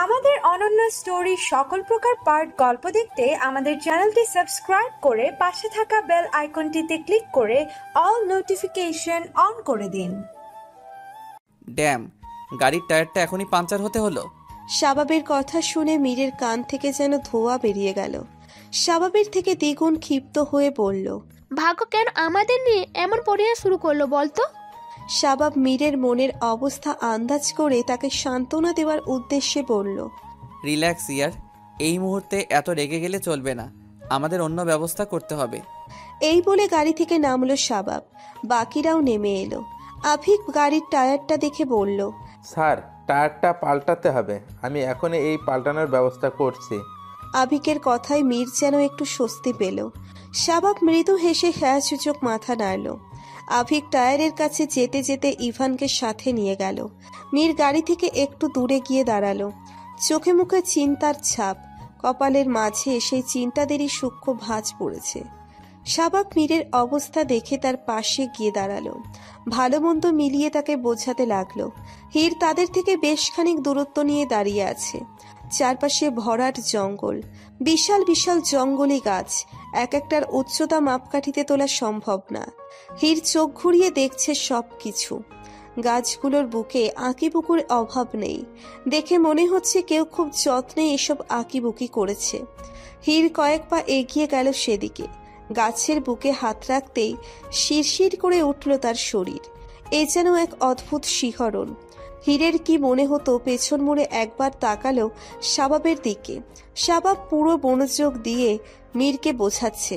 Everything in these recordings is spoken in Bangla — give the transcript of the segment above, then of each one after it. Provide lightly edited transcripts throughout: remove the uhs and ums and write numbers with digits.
আমাদের অনন্য স্টোরি সকল প্রকার পার্ট গল্প দেখতে আমাদের চ্যানেলটি সাবস্ক্রাইব করে পাশে থাকা বেল আইকনটিতে ক্লিক করে অল নোটিফিকেশন অন করে দিন। ড্যাম, গাড়ির টায়ারটা এখনই পাঞ্চার হতে হলো। শাবাবের কথা শুনে মীরের কান থেকে যেন ধোঁয়া বেরিয়ে গেল। শাবাবের থেকে দ্বিগুণ ক্ষিপ্ত হয়ে বলল, ভাগ্য কেন আমাদের নিয়ে এমন পরিহাস শুরু করলো বলতো? শাবাব মীরের মনের অবস্থা আন্দাজ করে তাকে সান্ত্বনা দেওয়ার উদ্দেশ্যে বলল, রিল্যাক্স ইয়ার, এই মুহূর্তে এত রেগে গেলে চলবে না, আমাদের অন্য ব্যবস্থা করতে হবে। এই বলে গাড়ি থেকে নামলো শাবাব। বাকিরাও নেমে এলো। আফিক গাড়ির টায়ারটা দেখে বলল, স্যার, টায়ারটা পাল্টাতে হবে, আমি এখনই এই পাল্টানোর ব্যবস্থা করছি। আফিকের কথায় মীর যেন একটু স্বস্তি পেল। শাবাব মৃদু হেসে হ্যাঁ সূচক মাথা নাড়ল। আফিক টায়ারের কাছে যেতে যেতে ইভানকে সাথে নিয়ে গেল। মীর গাড়ি থেকে একটু দূরে গিয়ে দাঁড়ালো। চোখে মুখে চিন্তার ছাপ, কপালের মাঝে সেই চিন্তাদেরই সূক্ষ্ম ভাঁজ পড়েছে। শাবাব মীরের অবস্থা দেখে তার পাশে গিয়ে দাঁড়ালো। ভালো মন্দ মিলিয়ে তাকে বোঝাতে লাগলো। হীর তাদের থেকে বেশ খানিক দূরত্ব নিয়ে দাঁড়িয়ে আছে। চারপাশে ভরাট জঙ্গল, বিশাল বিশাল জঙ্গলি গাছ, এক একটার উচ্চতা মাপকাঠিতে তোলা সম্ভব না। হীর চোখ ঘুরিয়ে দেখছে সব কিছু। গাছগুলোর বুকে আঁকিবুকুর অভাব নেই। দেখে মনে হচ্ছে কেউ খুব যত্নে এসব আঁকিবুকি করেছে। হীর কয়েক পা এগিয়ে গেল সেদিকে। গাছের বুকে হাত রাখতেই শিরশির করে উঠল তার শরীর। এ যেন এক অদ্ভুত শিহরণ। হীরের কি মনে হতো পেছন মুড়ে একবার তাকালো শাবাবের দিকে। শাবাব পুরো মনোযোগ দিয়ে মীরকে বোঝাচ্ছে।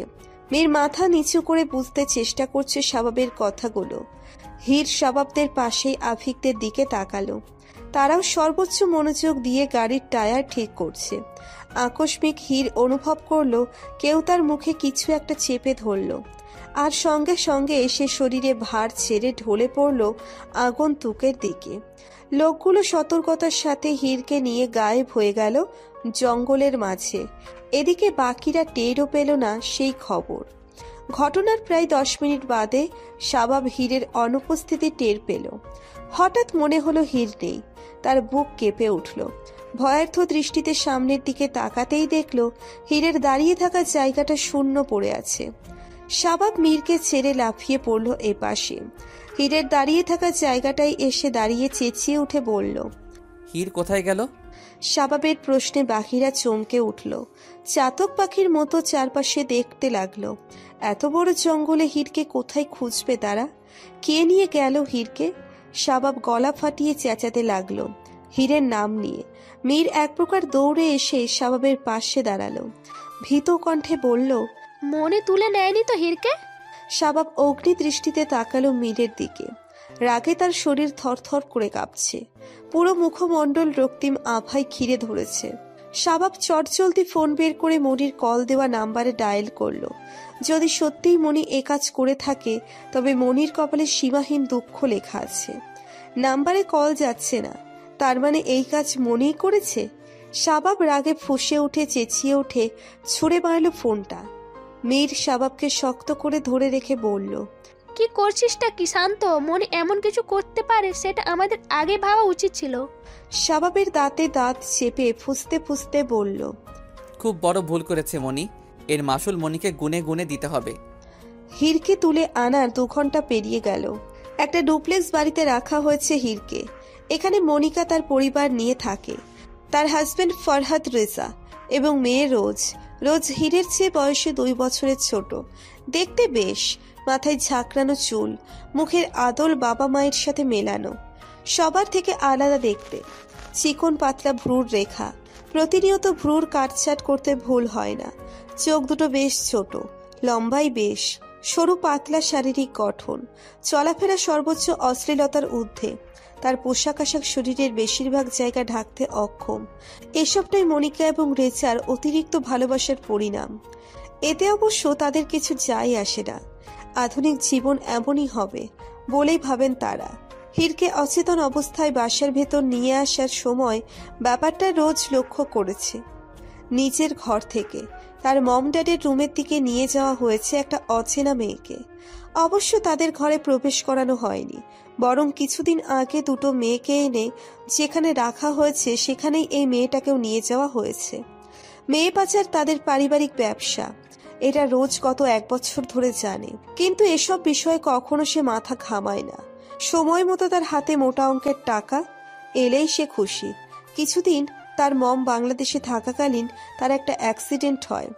মীর মাথা নিচু করে বুঝতে চেষ্টা করছে শাবাবের কথাগুলো। হীর শাবাবদের পাশেই আফিকদের দিকে তাকালো। তারাও সর্বোচ্চ মনোযোগ দিয়ে গাড়ির টায়ার ঠিক করছে। আকস্মিক হীর অনুভব করলো কেউ তার মুখে কিছু একটা চেপে ধরল, আর সঙ্গে সঙ্গে এসে শরীরে ভার ছেড়ে ঢলে পড়ল আগন্তুকের দিকে। লোকগুলো সতর্কতার সাথে হীরকে নিয়ে গায়েব হয়ে গেল জঙ্গলের মাঝে। এদিকে বাকিরা টেরও পেল না সেই খবর। ঘটনার প্রায় 10 মিনিট বাদে শাবাব হীরের অনুপস্থিতি টের পেল। হঠাৎ মনে হলো হীর নেই। তার বুক কেঁপে উঠল। ভয়ার্থ দৃষ্টিতে সামনের দিকে তাকাতেই দেখল হীরের দাঁড়িয়ে থাকা জায়গাটা শূন্য পড়ে আছে। শাবাব মীরকে ছেড়ে লাফিয়ে পড়ল এপাশে। হীরের দাঁড়িয়ে থাকা জায়গাটায় এসে দাঁড়িয়ে চেঁচিয়ে উঠে বলল, হীর কোথায় গেল? শাবাবের প্রশ্নে বাকিরা চমকে উঠল। চাতক পাখির মতো চারপাশে দেখতে লাগলো। এত বড় জঙ্গলে হীরকে কোথায় খুঁজবে তারা? কে নিয়ে গেল হীরকে? শাবাব গলা ফাটিয়ে চেঁচাতে লাগলো হীরের নাম নিয়ে। মীর এক প্রকার দৌড়ে এসে শাবাবের পাশে দাঁড়ালো। ভীত কণ্ঠে বলল, মনে তুলে নেয়নি তো হীরকে? শাবাব অগ্নি দৃষ্টিতে তাকালো মীরের দিকে। রাগে তার শরীর থরথর করে কাঁপছে। পুরো মুখমণ্ডল রক্তিম আভায় ঘিরে ধরেছে। শাবাব চটজলদি ফোন বের করে মনির কল দেওয়া নাম্বারে ডায়াল করলো। যদি সত্যিই মনি এ কাজ করে থাকে তবে মনির কপালে সীমাহীন দুঃখ লেখা আছে। নাম্বারে কল যাচ্ছে না, তার মানে এই কাজ মনিই করেছে। শাবাব রাগে ফুঁসে উঠে চেঁচিয়ে উঠে ছুঁড়ে মারল ফোনটা। মীর শাবাবকে শক্ত করে ধরে রেখে বলল, কি করছিসটা কি শান্ত? মনে এমন কিছু করতে পারে সেটা আমাদের আগে ভাবা উচিত ছিল। শাবাবের দাঁতে দাঁত চেপে ফুঁসতে ফুঁসতে বলল, খুব বড় ভুল করেছে মনি, এর মাসুল মনিকে গুনে গুনে দিতে হবে। হীরকে তুলে আনার 2 ঘন্টা পেরিয়ে গেল। একটা ডুপ্লেক্স বাড়িতে রাখা হয়েছে হীরকে। এখানে মনিকা তার পরিবার নিয়ে থাকে। তার হাজবেন্ড ফরহাদ রেজা এবং মেয়ে রোজ। রোজ হীরের চেয়ে বয়সে 2 বছরের ছোট। দেখতে বেশ, মাথায় ঝাঁকড়ানো চুল, মুখের আদল বাবা মায়ের সাথে মেলানো। সবার থেকে আলাদা দেখতে। চিকন পাতলা ভ্রুর রেখা, প্রতিনিয়ত ভ্রুর কাটছাট করতে ভুল হয় না। চোখ দুটো বেশ ছোট, লম্বাই বেশ, সরু পাতলা শারীরিক গঠন, চলাফেরা সর্বোচ্চ অশ্লীলতার ঊর্ধ্বে। তার পোশাক আশাক শরীরের বেশিরভাগ জায়গা ঢাকতে অক্ষম। এসবটাই মনিকা এবং রেচার অতিরিক্ত ভালোবাসার পরিণাম। এতে অবশ্য তাদের কিছু যায় আসে না। আধুনিক জীবন এমনই হবে বলেই ভাবেন তারা। হীরকে অচেতন অবস্থায় বাসার ভেতর নিয়ে আসার সময় ব্যাপারটা রোজ লক্ষ্য করেছে। নিজের ঘর থেকে তার মম ড্যাডের রুমের দিকে নিয়ে যাওয়া হয়েছে একটা অচেনা মেয়েকে। অবশ্য তাদের ঘরে প্রবেশ করানো হয়নি, বরং কিছুদিন আগে দুটো মেয়েকে এনে যেখানে রাখা হয়েছে সেখানেই এই মেয়েটাকেও নিয়ে যাওয়া হয়েছে। মেয়ে পাচার তাদের পারিবারিক ব্যবসা, এটা রোজ গত 1 বছর ধরে জানে, কিন্তু এসব বিষয়ে কখনো সে মাথা ঘামায় না। সময় মতো তার হাতে মোটা অঙ্কের টাকা এলেই সে খুশি। কিছুদিন তার মম বাংলাদেশে থাকাকালীন তার একটা অ্যাক্সিডেন্ট হয়।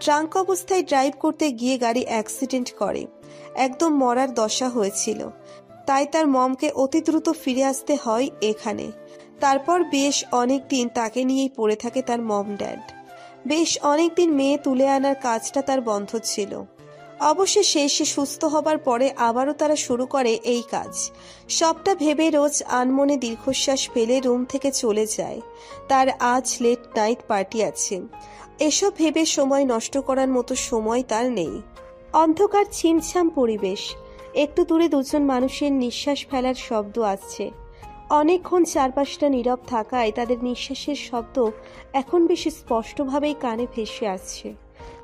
ড্রাঙ্ক অবস্থায় ড্রাইভ করতে গিয়ে গাড়ি অ্যাক্সিডেন্ট করে, একদম মরার দশা হয়েছিল। তাই তার মমকে অতি দ্রুত ফিরে আসতে হয় এখানে। তারপর বেশ অনেক দিন তাকে নিয়েই পড়ে থাকে তার মম ড্যাড। বেশ অনেকদিন মেয়ে তুলে আনার কাজটা তার বন্ধ ছিল। অবশেষে সে সুস্থ হবার পরে আবারও তারা শুরু করে এই কাজ। সবটা ভেবে রোজ আনমনে দীর্ঘশ্বাস ফেলে রুম থেকে চলে যায়। তার আজ লেট নাইট পার্টি আছে। এসব ভেবে সময় নষ্ট করার মতো সময় তার নেই। অন্ধকার ছিমছাম পরিবেশ, একটু দূরে দুজন মানুষের নিঃশ্বাস ফেলার শব্দ আসছে। অনেকক্ষণ চারপাশটা নীরব থাকায় তাদের নিঃশ্বাসের শব্দ এখন বেশি স্পষ্টভাবেই কানে ভেসে আসছে।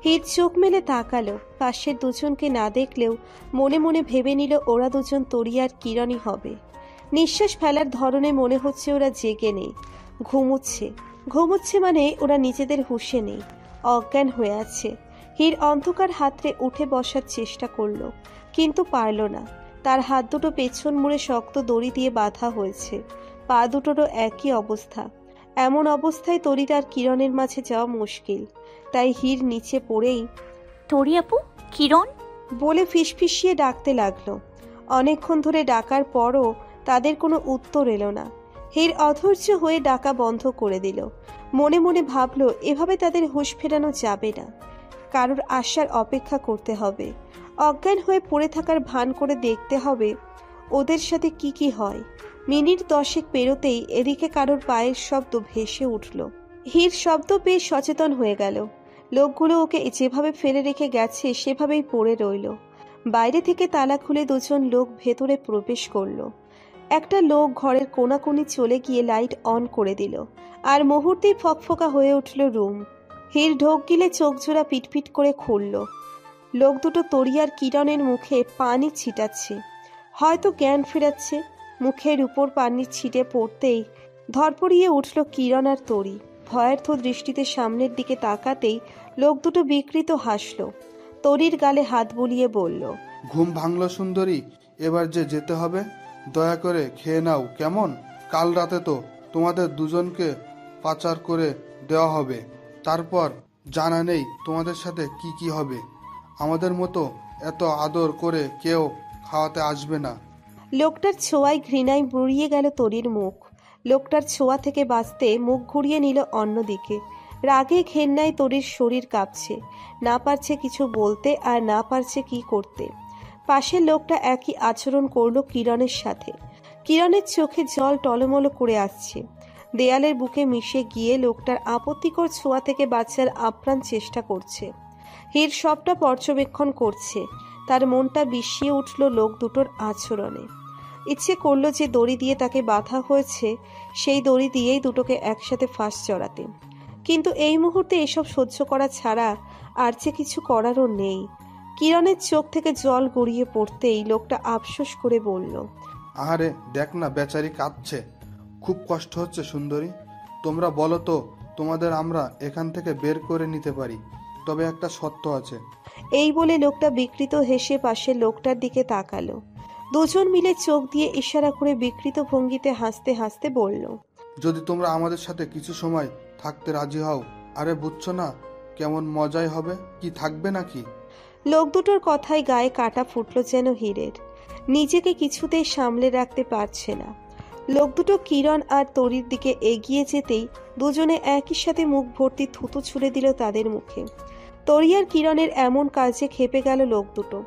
হির চোখ মেলে তাকালো, পাশের দুজনকে না দেখলেও মনে মনে ভেবে নিল ওরা দুজন তরি আর কিরণই হবে। নিঃশ্বাস ফেলার ধরনে মনে হচ্ছে ওরা জেগে নেই, ঘুমোচ্ছে মানে ওরা নিজেদের হুঁশে নেই, অজ্ঞান হয়ে আছে। হির অন্ধকার হাতড়ে উঠে বসার চেষ্টা করলো, কিন্তু পারল না। তার হাত দুটো পেছন মুড়ে শক্ত দড়ি দিয়ে বাঁধা হয়েছে। পা দুটোরও একই অবস্থা। এমন অবস্থায় তরির আর কিরণের মাঝে যাওয়া মুশকিল। তাই হির নিচে পড়েই তরি আপু, কিরণ বলে ফিসফিসিয়ে ডাকতে লাগলো। অনেকক্ষণ ধরে ডাকার পরও তাদের কোনো উত্তর এলো না। হির অধৈর্য হয়ে ডাকা বন্ধ করে দিল। মনে মনে ভাবলো এভাবে তাদের হুঁশ ফেরানো যাবে না, কারোর আসার অপেক্ষা করতে হবে। অজ্ঞান হয়ে পড়ে থাকার ভান করে দেখতে হবে ওদের সাথে কি কি হয়। মিনিট 10 পেরোতেই এদিকে কারোর পায়ের শব্দ ভেসে উঠল। হির শব্দ পেয়ে সচেতন হয়ে গেল। লোকগুলো ওকে যেভাবে ফেলে রেখে গেছে সেভাবেই পড়ে রইল। বাইরে থেকে তালা খুলে দুজন লোক ভেতরে প্রবেশ করলো। একটা লোক ঘরের কোণাকুনি চলে গিয়ে লাইট অন করে দিল, আর মুহূর্তেই ফকফকা হয়ে উঠল রুম। হির ঢোক গিলে চোখ জোড়া পিটপিট করে খুলল। লোক দুটো তরি আর কিরণের মুখে পানি ছিটাচ্ছে, হয়তো জ্ঞান ফেরাচ্ছে। মুখের উপর পানি ছিটে পড়তেই ধরপড়িয়ে উঠল কিরণ আর তরি। ভয়ার্থ দৃষ্টিতে সামনের দিকে তাকাতেই লোক দুটো বিকৃত হাসল। তরির গালে হাত বুলিয়ে বলল, ঘুম ভাঙল সুন্দরী, এবার যে যেতে হবে, দয়া করে খেয়ে নাও কেমন? কাল রাতে তো তোমাদের দুজনকে পাচার করে দেওয়া হবে, তারপর জানা নেই তোমাদের সাথে কি কি হবে। আমাদের মতো এত আদর করে কেউ খাওয়াতে আসবে না। লোকটার ছোঁয়ায় ঘৃণায় বুড়িয়ে গেল তরির মুখ। লোকটার ছোঁয়া থেকে বাঁচতে মুখ ঘুরিয়ে নিল অন্যদিকে। রাগে ঘেন্নায় তরির শরীর কাঁপছে, না পারছে কিছু বলতে আর না পারছে কি করতে। পাশের লোকটা একই আচরণ করলো কিরণের সাথে। কিরণের চোখে জল টলমলো করে আসছে। দেয়ালের বুকে মিশে গিয়ে লোকটার আপত্তিকর ছোঁয়া থেকে বাঁচার আপ্রাণ চেষ্টা করছে। হির সবটা পর্যবেক্ষণ করছে। তার মনটা বিষিয়ে উঠল লোক দুটোর আচরণে। ইচ্ছে করলো যে দড়ি দিয়ে তাকে বাঁধা হয়েছে সেই দড়ি দিয়েই দুটোকে একসাথে ফাঁস চড়াতে, কিন্তু এই মুহূর্তে এসব সহ্য করা ছাড়া আর যে কিছু করারও নেই। কিরণের চোখ থেকে জল গড়িয়ে পড়তেই লোকটা আফসোস করে বলল, আরে দেখ না, বেচারি কাঁদছে, খুব কষ্ট হচ্ছে সুন্দরী। তোমরা বলো তো, তোমাদের আমরা এখান থেকে বের করে নিতে পারি, তবে একটা শর্ত আছে। এই বলে লোকটা বিকৃত হেসে পাশের লোকটার দিকে তাকালো। দুজন মিলে চোখ দিয়ে ইশারা করে বিকৃত ভঙ্গিতে হাসতে হাসতে বলল, যদি তোমরা আমাদের সাথে কিছু সময় থাকতে রাজি হও। আরে বুঝছো না কেমন মজাই হবে? কি থাকবে নাকি? লোক দুটোর কথায় গায়ে কাটা ফুটল যেন হীরের। নিজেকে কিছুতেই সামলে রাখতে পারছে না। লোক দুটো কিরণ আর তরির দিকে এগিয়ে যেতেই দুজনে একই সাথে মুখ ভর্তি থুতু ছুড়ে দিল তাদের মুখে। তরি আর কিরণের এমন কাজে খেপে গেল লোক দুটো।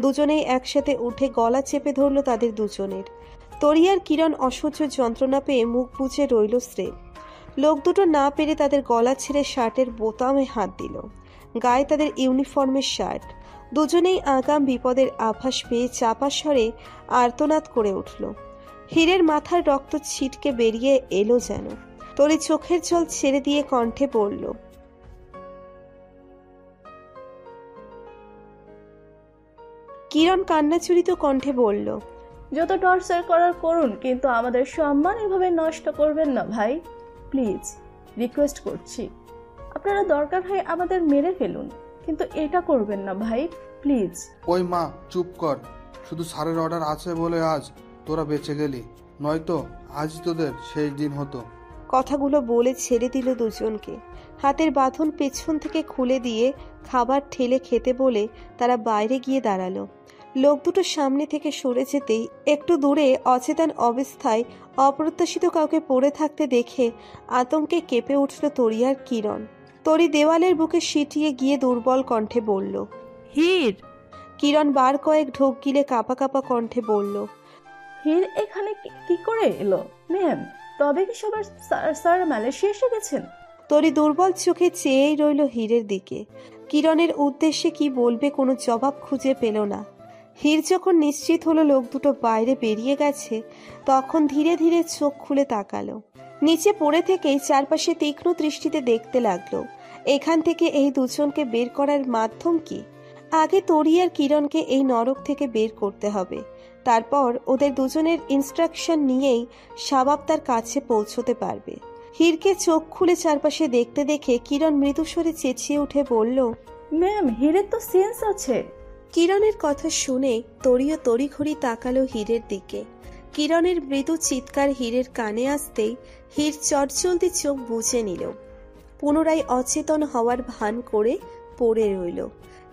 দুজনেই একসাথে উঠে গলা চেপে ধরল তাদের দুজনের। তরি আর কিরণ অসহ্য যন্ত্রণা পেয়ে মুখ বুজে রইল স্রেফ। লোক দুটো না পেরে তাদের গলা ছেড়ে শার্টের বোতামে হাত দিল। গায়ে তাদের ইউনিফর্মের শার্ট। দুজনেই আগাম বিপদের আভাস পেয়ে চাপা স্বরে আর্তনাদ করে উঠল। হীরের মাথার রক্ত ছিটকে বেরিয়ে এলো যেন। তরি চোখের জল ছেড়ে দিয়ে কণ্ঠে বলল, কিরণ কান্নাচুরিত কণ্ঠে বলল, যত টর্চার করার করুন, কিন্তু আমাদের সম্মান এভাবে নষ্ট করবেন না ভাই। প্লিজ রিকোয়েস্ট করছি, আপনারা দরকার হয় আমাদের মেরে ফেলুন, কিন্তু এটা করবেন না ভাই, প্লিজ। ওই মা চুপ কর, শুধু স্যারের অর্ডার আছে বলে আজ তোরা বেঁচে গেলি, নয়তো আজ তোদের শেষ দিন হতো। কথাগুলো বলে ছেড়ে দিল দুজনকে। হাতের বাঁধন পেছন থেকে খুলে দিয়ে খাবার ঠেলে খেতে বলে তারা বাইরে গিয়ে দাঁড়ালো। লোক দুটো সামনে থেকে সরে যেতেই একটু দূরে অচেতন অবস্থায় অপ্রত্যাশিত কাউকে পড়ে থাকতে দেখে আতঙ্কে কেঁপে উঠল তরি আর কিরণ। তরি দেওয়ালের বুকে সিটিয়ে গিয়ে দুর্বল কণ্ঠে বলল, হির। কিরণ বার কয়েক ঢোক গিলে কাঁপা কাঁপা কণ্ঠে বলল, হির এখানে কি করে এলো ম্যাম? তবে কি সবার স্যার মালয়েশিয়া এসে গেছেন? তরি দুর্বল চোখে চেয়েই রইল হীরের দিকে। কিরণের উদ্দেশ্যে কি বলবে কোনো জবাব খুঁজে পেল না। হীর যখন নিশ্চিত হলো লোক দুটো বাইরে বেরিয়ে গেছে, তখন ধীরে ধীরে চোখ খুলে তাকালো। নিচে পড়ে থেকেই চারপাশে তীক্ষ্ণ দৃষ্টিতে দেখতে লাগলো এখান থেকে এই দুজনকে বের করার মাধ্যম কি। আগে তরি আর কিরণকে এই নরক থেকে বের করতে হবে, তারপর ওদের দুজনের ইনস্ট্রাকশন নিয়েই শাবাব তার কাছে পৌঁছতে পারবে। হীরকে চোখ খুলে চারপাশে দেখতে দেখে কিরণ মৃদুস্বরে চেঁচিয়ে উঠে বলল, ম্যাম হীরের তো সেন্স আছে। কিরণের কথা শুনে তরিও তড়িঘড়ি তাকালো হীরের দিকে। কিরণের মৃদু চিৎকার হীরের কানে আসতেই হীর চটজলদি চোখ বুজে নিল। পুনরায় অচেতন হওয়ার ভান করে পড়ে রইল।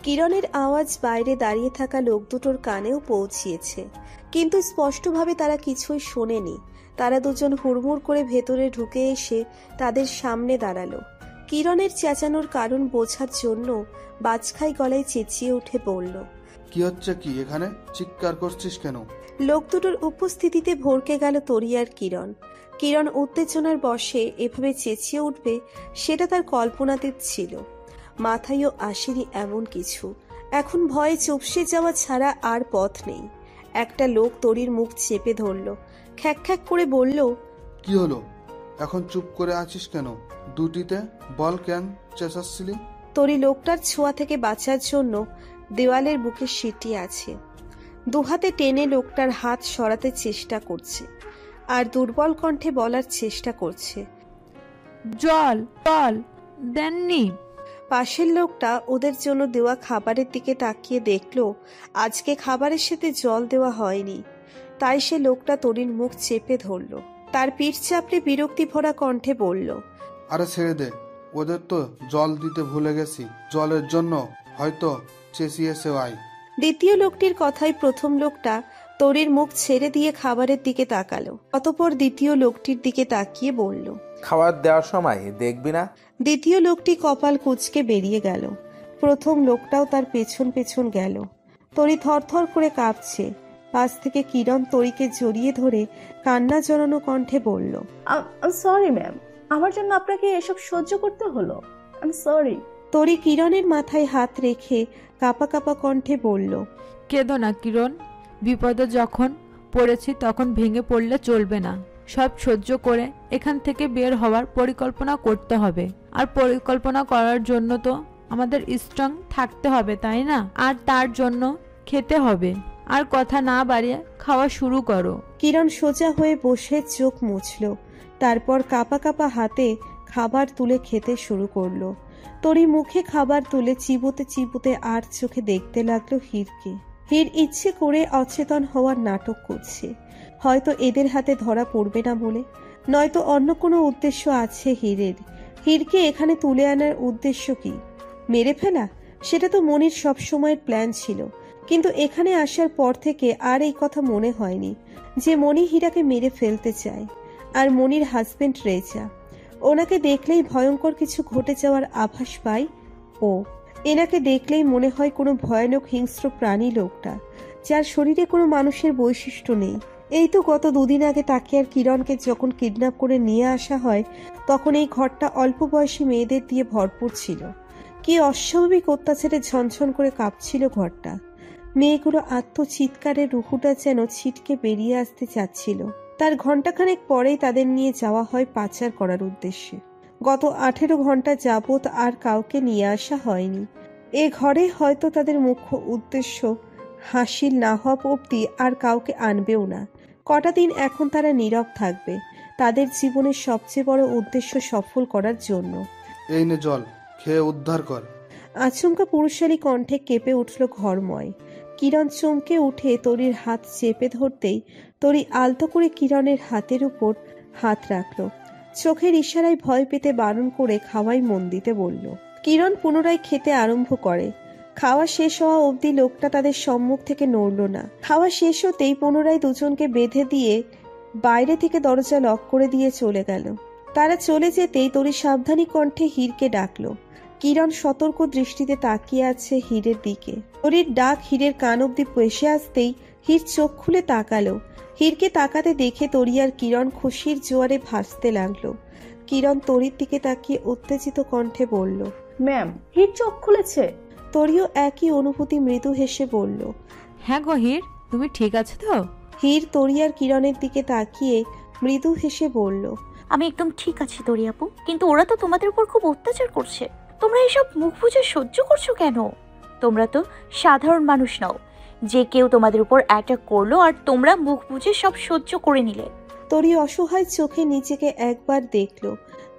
কিরণের আওয়াজ বাইরে দাঁড়িয়ে থাকা লোক দুটোর কানেও পৌঁছিয়েছে, কিন্তু স্পষ্টভাবে তারা কিছুই শোনেনি। তারা দুজন হুড়মুড় করে ভেতরে ঢুকে এসে তাদের সামনে দাঁড়ালো। কিরণের চেঁচানোর কারণ বোঝার জন্য বাজখাই গলায় চেঁচিয়ে উঠে বলল, কি হচ্ছে কি এখানে? চিৎকার করছিস কেন? লোক দুটোর উপস্থিতিতে ভরকে গেল তরি আর কিরণ। কিরণ উত্তেজনার বশে এভাবে চেঁচিয়ে উঠবে সেটা তার কল্পনাতীত ছিল, মাথায়ও আসেনি এমন কিছু। এখন ভয়ে চুপসে যাওয়া ছাড়া আর পথ নেই। একটা লোক তরির মুখ চেপে ধরল, খ্যাক খ্যাক করে বলল, কি হলো? এখন চুপ করে আছিস কেন? দুটিতে বল, কেন চেঁচাচ্ছিলি? তরি লোকটার ছোঁয়া থেকে বাঁচার জন্য দেওয়ালের বুকে সিটিয়ে আছে। দুহাতে টেনে লোকটার হাত সরাতে চেষ্টা করছে আর দুর্বল কণ্ঠে বলার চেষ্টা করছে, জল জল দেননি। পাশের লোকটা ওদের জন্য দেওয়া খাবারের দিকে তাকিয়ে দেখলো আজকে খাবারের সাথে জল দেওয়া হয়নি। তাই সে লোকটা তরির মুখ চেপে ধরল। তার পিঠ চাপড়ে বিরক্তি ভরা কণ্ঠে বলল, আরে ছেড়ে দে, ওদের তো জল দিতে ভুলে গেছি, জলের জন্য হয়তো চেঁচিয়েছে। আয়। দ্বিতীয় লোকটির কথায় প্রথম লোকটা তরির মুখ ছেড়ে দিয়ে খাবারের দিকে তাকালো। অতঃপর দ্বিতীয় লোকটির দিকে তাকিয়ে বলল, খাবার দেওয়ার সময় দেখবি না? দ্বিতীয় লোকটি কপাল কুঁচকে বেরিয়ে গেল। প্রথম লোকটাও তার পেছন পেছন গেল। তরি থরথর করে কাঁপছে। পাশ থেকে কিরণ তরিকে জড়িয়ে ধরে কান্না জড়ানো কণ্ঠে বলল, সরি ম্যাম, আমার জন্য আপনাকে এসব সহ্য করতে হলো। I am sorry. তরি কিরণের মাথায় হাত রেখে কাঁপা কাঁপা কণ্ঠে বলল, কেঁদো না কিরণ, বিপদে যখন পড়েছি তখন ভেঙে পড়লে চলবে না। সব সহ্য করে এখান থেকে বের হওয়ার পরিকল্পনা করতে হবে। আর পরিকল্পনা করার জন্য তো আমাদের স্ট্রং থাকতে হবে, তাই না? আর তার জন্য খেতে হবে। আর কথা না বাড়িয়ে খাওয়া শুরু করো। কিরণ সোজা হয়ে বসে চোখ মুছল, তারপর কাঁপা কাঁপা হাতে খাবার তুলে খেতে শুরু করলো। তরি মুখে খাবার তুলে চিবোতে চিবোতে আর চোখে দেখতে লাগলো হীরকে। হীর ইচ্ছে করে অচেতন হওয়ার নাটক করছে, হয়তো এদের হাতে ধরা পড়বে না বলে, নয়তো অন্য কোনো উদ্দেশ্য আছে হীরের। হীরকে এখানে তুলে আনার উদ্দেশ্য কি? মেরে ফেলা? সেটা তো মনির সবসময়ের প্ল্যান ছিল, কিন্তু এখানে আসার পর থেকে আর এই কথা মনে হয়নি যে মনি হীরাকে মেরে ফেলতে চায়। আর মনির হাজবেন্ড রেজা, ওনাকে দেখলেই ভয়ঙ্কর কিছু ঘটে যাওয়ার আভাস পায় ও। এনাকে দেখলেই মনে হয় কোনো ভয়ানক হিংস্র প্রাণী লোকটা, যার শরীরে কোনো মানুষের বৈশিষ্ট্য নেই। এই তো গত দুদিন আগে তাকে আর কিরণকে যখন কিডন্যাপ করে নিয়ে আসা হয়, তখন এই ঘরটা অল্প বয়সী মেয়েদের দিয়ে ভরপুর ছিল। কি অস্বাভাবিক অত্যাচারে ঝনঝন করে কাঁপছিল ঘরটা। মেয়েগুলো আত্মচিৎকারের রুহুটা যেন ছিটকে বেরিয়ে আসতে চাচ্ছিল। তার ঘণ্টাখানেক পরেই তাদের নিয়ে যাওয়া হয় পাচার করার উদ্দেশ্যে। গত 18 ঘন্টা যাবৎ আর কাউকে নিয়ে আসা হয়নি। এ ঘরে হয়তো তাদের মুখ্য উদ্দেশ্য হাসিল না হওয়া অবধি আর কাউকে আনবেও না। কটা দিন এখন তারা নীরব থাকবে, তাদের জীবনের সবচেয়ে বড় উদ্দেশ্য সফল করার জন্য। এই নে জল, খেয়ে উদ্ধার কর। আচমকা পুরুষালী কণ্ঠে কেঁপে উঠল ঘরময়। কিরণ চমকে উঠে তরির হাত চেপে ধরতেই তরি আলতো করে কিরণের হাতের উপর হাত রাখল। চোখের ইশারায় ভয় পেতে বারণ করে খাওয়ায় মন দিতে বলল। কিরণ পুনরায় খেতে আরম্ভ করে। খাওয়া শেষ হওয়া অবধি লোকটা তাদের সম্মুখ থেকে নড়ল না। খাওয়া শেষ হতেই পুনরায় দুজনকে বেঁধে দিয়ে বাইরে থেকে দরজা লক করে দিয়ে চলে গেল। তারা চলে যেতেই তরি সাবধানী কণ্ঠে হীরকে ডাকল। কিরণ সতর্ক দৃষ্টিতে তাকিয়ে আছে হীরের দিকে। তরির ডাক হীরের কান অব্দি পেশে আসতেই হীর চোখ খুলে তাকালো। হীরকে তাকাতে দেখে তরি আর কিরণ খুশির জোয়ারে ভাসতে লাগলো। কিরণ তরির দিকে তাকিয়ে উত্তেজিত কণ্ঠে বলল, ম্যাম, হির চোখ খুলেছে। তরিও একই অনুভূতি মৃদু হেসে বলল, হ্যাঁ গো হীর, তুমি ঠিক আছে তো? হীর তরি আর কিরণের দিকে তাকিয়ে মৃদু হেসে বলল, আমি একদম ঠিক আছি তরি আপু, কিন্তু ওরা তো তোমাদের উপর খুব অত্যাচার করছে। তোমরা এসব মুখ বুজে সহ্য করছো কেন? তোমরা তো সাধারণ মানুষ নাও যে কেউ তোমাদের উপর অ্যাটাক করলো আর তোমরা মুখ বুজে সব সহ্য করে নিলে। তরি অসহায় চোখে নিজেকে একবার দেখল,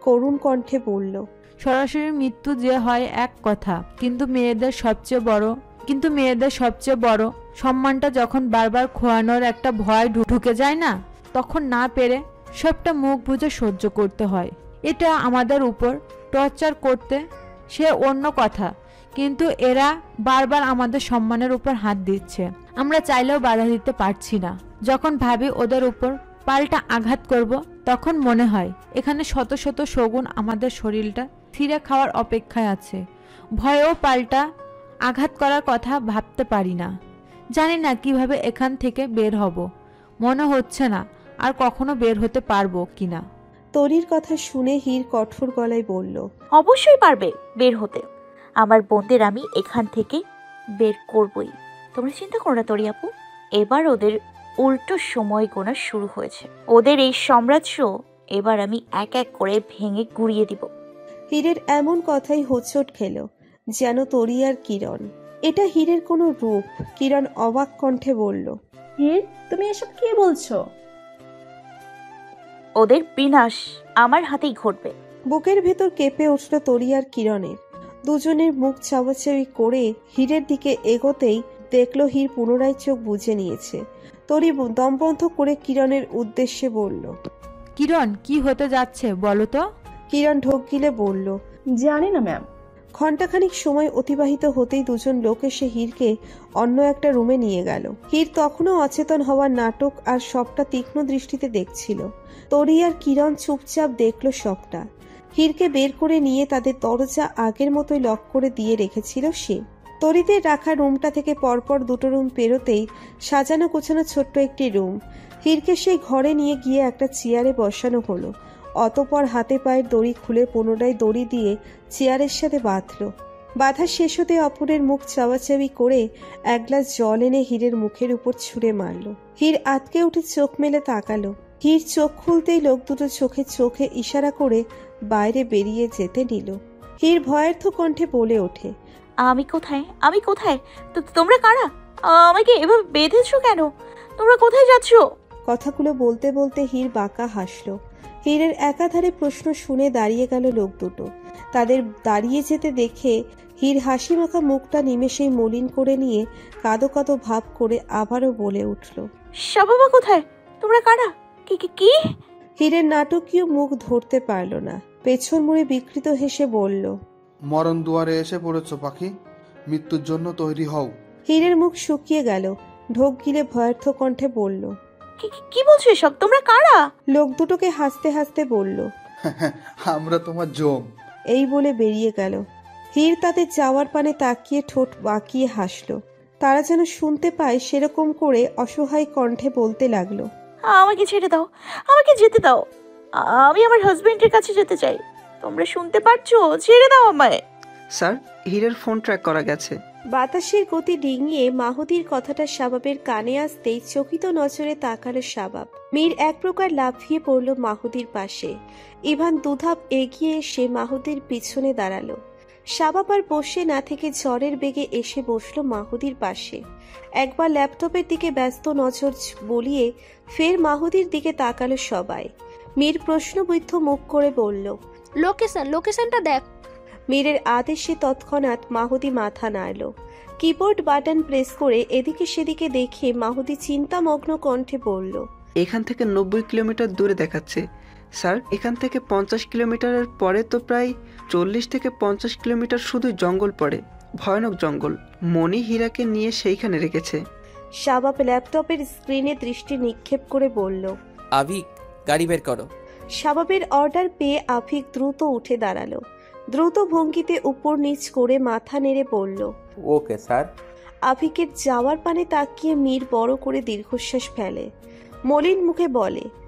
করুণ কণ্ঠে বলল, সরাসরি মৃত্যু যে হয় এক কথা, কিন্তু মেয়েদের সবচেয়ে বড় সম্মানটা যখন বারবার খোয়ানোর একটা ভয় ঢুকে যায় না, তখন না পেরে সবটা মুখ বুজে সহ্য করতে হয়। এটা আমাদের উপর টর্চার করতে সে অন্য কথা, কিন্তু এরা বারবার আমাদের সম্মানের উপর হাত দিচ্ছে। আমরা চাইলেও বাধা দিতে পারছি না। যখন ভাবি ওদের উপর পাল্টা আঘাত করব, তখন মনে হয় এখানে শত শত শগুন আমাদের শরীরটা ছিঁড়ে খাওয়ার অপেক্ষায় আছে। ভয়েও পাল্টা আঘাত করার কথা ভাবতে পারি না। জানি না কিভাবে এখান থেকে বের হব। মনে হচ্ছে না আর কখনো বের হতে পারবো কিনা। তরির কথা শুনে হীর কঠোর গলায় বলল, অবশ্যই পারবে বের হতে। আমার বোনদের আমি এখান থেকে বের করবই। তোমরা চিন্তা করো না তরি আপু, এবার ওদের উল্টো সময় গোনা শুরু হয়েছে। ওদের এই সাম্রাজ্য এবার আমি এক এক করে ভেঙে গুড়িয়ে দিব। হীরের এমন কথাই হোঁচট খেল যেন তরি আর কিরণ। এটা হীরের কোনো রূপ? কিরণ অবাক কণ্ঠে বলল, হির, তুমি এসব কি বলছো? ওদের বিনাশ আমার হাতেই ঘটবে। বুকের ভেতর কেঁপে উঠল তরি আর কিরণের। দুজনের মুখ চাওয়াচাওয়ি করে হীরের দিকে এগোতেই দেখল হীর পুনরায় চোখ বুজে নিয়েছে। তরি দম বন্ধ করে কিরণের উদ্দেশ্যে বলল, কিরণ, কি হতে যাচ্ছে বলো তো? কিরণ ঢোক গিলে বলল, জানি না ম্যাম। ঘণ্টাখানিক সময় অতিবাহিত হতেই দুজন লোক এসে হীরকে অন্য একটা রুমে নিয়ে গেল। হীর তখনও অচেতন হওয়ার নাটক আর সবটা তীক্ষ্ণ দৃষ্টিতে দেখছিল। তরি আর কিরণ চুপচাপ দেখল সবটা। হীরকে বের করে নিয়ে তাদের দরজা আগের মতোই লক করে দিয়ে রেখেছিল সে। তরিদের রাখা রুমটা থেকে পরপর দুটো রুম পেরোতেই সাজানো গোছানো ছোট্ট একটি রুম। হীরকে সেই ঘরে নিয়ে গিয়ে একটা চেয়ারে বসানো হলো। অতপর হাতে পায়ের দড়ি খুলে পুনরায় দড়ি দিয়ে চেয়ারের সাথে বাঁধল। বাঁধা শেষ হতে অপরের মুখ চাওয়াচাওয়ি করে এক গ্লাস জল এনে হীরের মুখের উপর ছুঁড়ে মারল। হীর আতকে উঠে চোখ মেলে তাকালো। হীর চোখ খুলতেই লোক দুটো চোখে ইশারা করে বাইরে বেরিয়ে যেতে নিল। হীর ভয়ার্থ কণ্ঠে বলে ওঠে, আমি কোথায়? আমি কোথায়? তোমরা কারা? আমাকে এভাবে বেঁধেছো কেন? তোমরা কোথায় যাচ্ছ? কথাগুলো বলতে বলতে হীর বাঁকা হাসল। হীরের একাধারে প্রশ্ন শুনে দাঁড়িয়ে গেল লোক দুটো। তাদের দাঁড়িয়ে যেতে দেখে হীর হাসি মাখা মুখটা নিমেষেই মলিন করে নিয়ে কাঁদো কাঁদো ভাব করে আবারও বলে উঠল, বাবা কোথায়? তোমরা কারা? কি? হীরের নাটকীয় মুখ ধরতে পারল না। পেছন মুড়ে বিকৃত হেসে বলল, মরণ দুয়ারে এসে পড়েছ পাখি, মৃত্যুর জন্য তৈরি হও। হীরের মুখ শুকিয়ে গেল। ঢোক গিলে ভয়ার্থ কণ্ঠে বলল, কি বলছো এসব? তোমরা কারা? লোক দুটোকে হাসতে হাসতে বলল, আমরা তোমার জম। এই বলে বেরিয়ে গেল। হীর তাদের যাওয়ার পানে তাকিয়ে ঠোঁট বাঁকিয়ে হাসল। তারা যেন শুনতে পায় সেরকম করে অসহায় কণ্ঠে বলতে লাগলো, আমাকে ছেড়ে দাও, আমাকে যেতে দাও। আমি আমার হাজবেন্ডের কাছে যেতে চাই। তোমরা শুনতে পাচ্ছো? ছেড়ে দাও আমায়। স্যার, হীরের ফোন ট্র্যাক করা গেছে। বাতাসের গতি ডিঙিয়ে মাহুদির কথাটা শাবাবের কানে আসতেই চকিত নজরে তাকালো শাবাব। মীর এক প্রকার লাফিয়ে পড়ল মাহুদির পাশে। ইভান দুধাপ এগিয়ে এসে মাহুদির পিছনে দাঁড়ালো। শাবাব আর বসে না থেকে ঝড়ের বেগে এসে বসলো মাহুদির পাশে। একবার ল্যাপটপের দিকে ব্যস্ত নজর বলিয়ে ফের মাহুদির দিকে তাকালো সবাই। মীর প্রশ্নবিদ্ধ মুখ করে বলল, লোকেশনটা দেখ। মীরের আদেশে তৎক্ষণাৎ মাহুদি মাথা নাড়ল। কিবোর্ড বাটন প্রেস করে এদিকে সেদিকে দেখে মাহুদি চিন্তামগ্ন কণ্ঠে বলল, এখান থেকে 90 কিলোমিটার দূরে দেখাচ্ছে স্যার। এখান থেকে 50 কিলোমিটারের পরে তো প্রায় 40 থেকে 50 কিলোমিটার শুধু জঙ্গল পড়ে, ভয়ানক জঙ্গল। মণি হীরাকে নিয়ে সেইখানে রেখেছে। শাবাব ল্যাপটপের স্ক্রিনে দৃষ্টি নিক্ষেপ করে বলল, আভিক, গাড়ি বের করো। শাবাবের অর্ডার পেয়ে আফিক দ্রুত উঠে দাঁড়ালো। দ্রুত ভঙ্গিতে উপর নিচ করে মাথা নেড়ে বলল, ওকে স্যার। আফিকের যাওয়ার পানে তাকিয়ে মীর বড় করে দীর্ঘশ্বাস ফেলে। মলিন মুখে বলে,